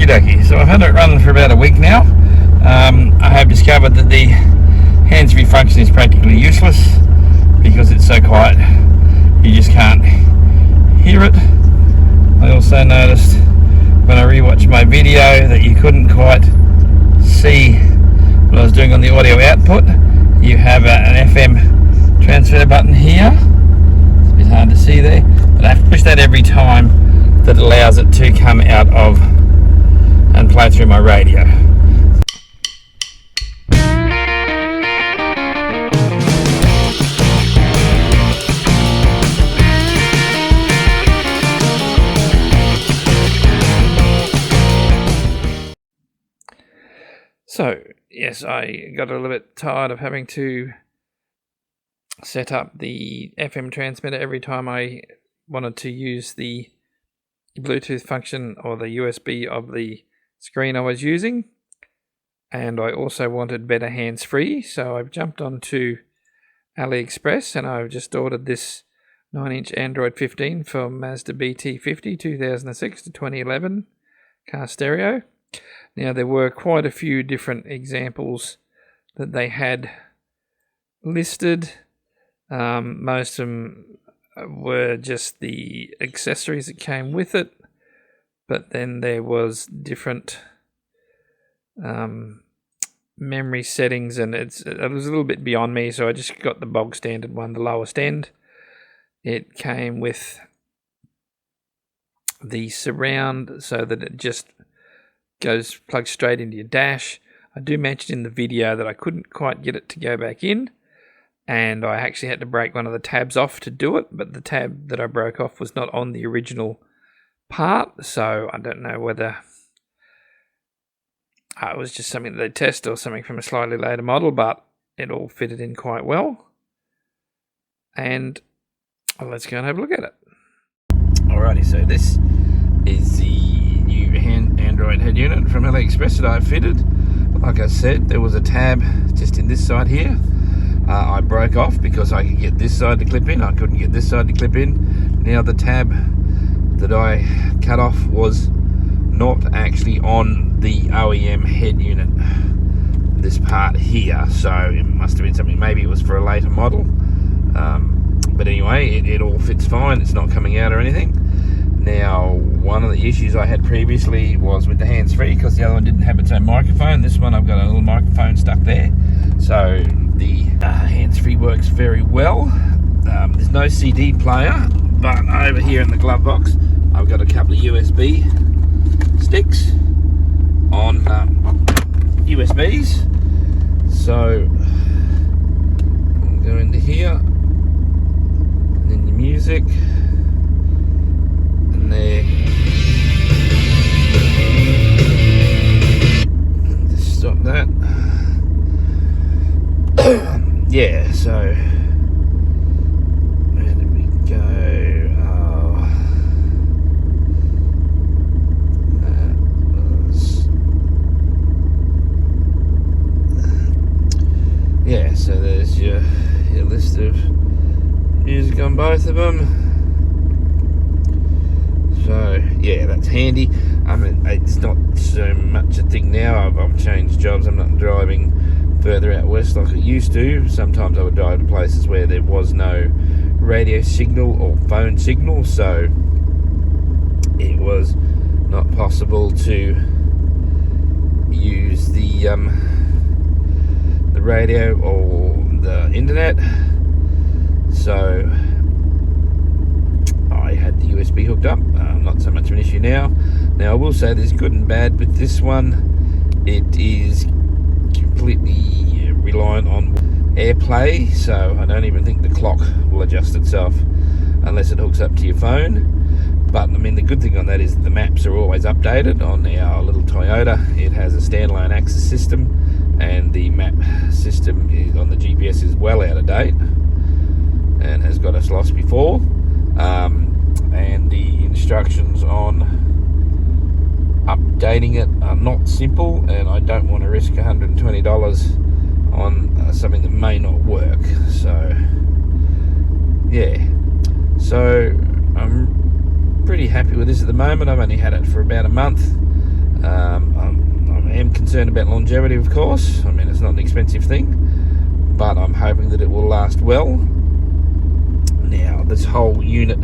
Okey-dokey, so I've had it running for about a week now. I have discovered that the hands-free function is practically useless because it's so quiet you just can't hear it. I also noticed when I rewatched my video that you couldn't quite see what I was doing on the audio output. You have an FM transfer button here. It's a bit hard to see there, but I have to push that every time that allows it to come out of and play through my radio. So, yes, I got a little bit tired of having to set up the FM transmitter every time I wanted to use the Bluetooth function or the USB of the screen I was using. And I also wanted better hands-free, so I've jumped onto AliExpress and I've just ordered this 9-inch Android 15 from Mazda BT50 2006 to 2011 car stereo. Now, there were quite a few different examples that they had listed. Most of them were just the accessories that came with it, but then there was different memory settings, and it was a little bit beyond me, so I just got the bog standard one, the lowest end. It came with the surround so that it just plugs straight into your dash. I do mention in the video that I couldn't quite get it to go back in, and I actually had to break one of the tabs off to do it, but the tab that I broke off was not on the original part, so I don't know whether it was just something that they tested or something from a slightly later model, but it all fitted in quite well. And let's go and have a look at it. Alrighty, so this is the new Android head unit from AliExpress that I fitted. Like I said, there was a tab just in this side here. I broke off because I could get this side to clip in. I couldn't get this side to clip in. Now the tab that I cut off was not actually on the OEM head unit, this part here, so it must have been something, maybe it was for a later model. But anyway, it all fits fine. It's not coming out or anything. Now, one of the issues I had previously was with the hands-free, because the other one didn't have its own microphone. This one I've got a little microphone stuck there, so the hands-free works very well. There's no CD player, but over here in the glove box I've got a couple of USB sticks on USBs. So I'll go into here, and then your music, and there. Just stop that. Yeah, so where did we go? Yeah, so there's your list of music on both of them. So yeah, that's handy. I mean, it's not so much a thing now. I've changed jobs. I'm not driving further out west like I used to. Sometimes I would drive to places where there was no radio signal or phone signal, so it was not possible to use the radio or the internet, so I had the USB hooked up. Not so much of an issue now. Now I will say there's good and bad with this one. It is completely reliant on AirPlay, so I don't even think the clock will adjust itself unless it hooks up to your phone. But I mean, the good thing on that is the maps are always updated. On our little Toyota, it has a standalone access system, and the map system is on the GPS is well out of date and has got us lost before. And the instructions on updating it are not simple, and I don't want to risk $120 on something that may not work. So yeah, so I'm pretty happy with this at the moment. I've only had it for about a month. concerned about longevity, of course. I mean, it's not an expensive thing, but I'm hoping that it will last well. Now, this whole unit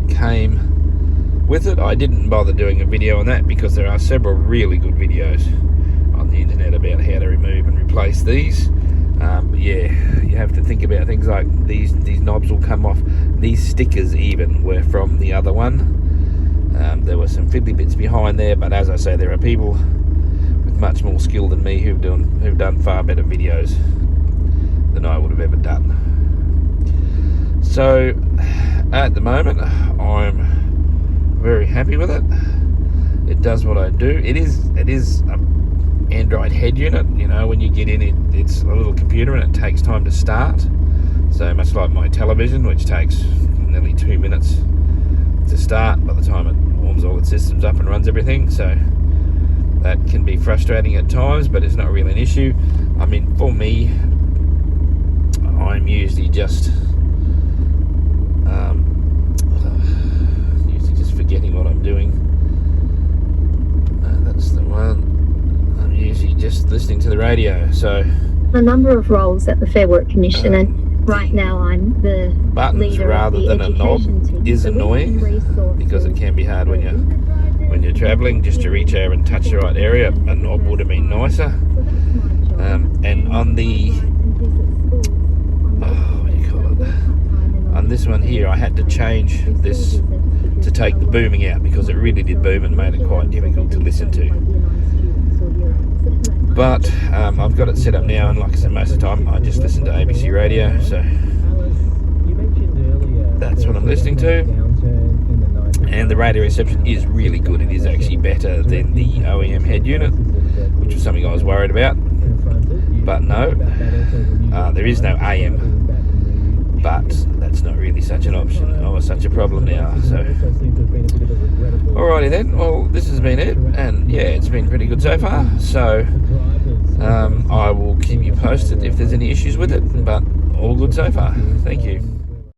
came with it. I didn't bother doing a video on that because there are several really good videos on the internet about how to remove and replace these. But yeah, you have to think about things like these knobs will come off. These stickers even were from the other one. There were some fiddly bits behind there, but as I say, there are people with much more skill than me who've done far better videos than I would have ever done. So at the moment, I'm very happy with it. It does what I do. It is an Android head unit. You know, when you get in it, it's a little computer and it takes time to start. So much like my television, which takes nearly 2 minutes to start by the time it warms all its systems up and runs everything. So that can be frustrating at times, but it's not really an issue. I mean, for me, I'm usually just forgetting what I'm doing. That's the one. I'm usually just listening to the radio. So a number of roles at the Fair Work Commission, and right now I'm the buttons leader rather of the than a knob education is team. annoying because it can be hard when you're travelling just to reach over and touch the right area. A knob would have been nicer. And on the what do you call it? On this one here, I had to change this to take the booming out because it really did boom and made it quite difficult to listen to. But I've got it set up now, and like I said, most of the time I just listen to ABC radio, so that's what I'm listening to. And the radio reception is really good. It is actually better than the OEM head unit, which was something I was worried about. But no, there is no AM, but that's not really such an option or such a problem now. So alrighty then, well, this has been it, and yeah, it's been pretty good so far. So I will keep you posted if there's any issues with it, but all good so far. Thank you.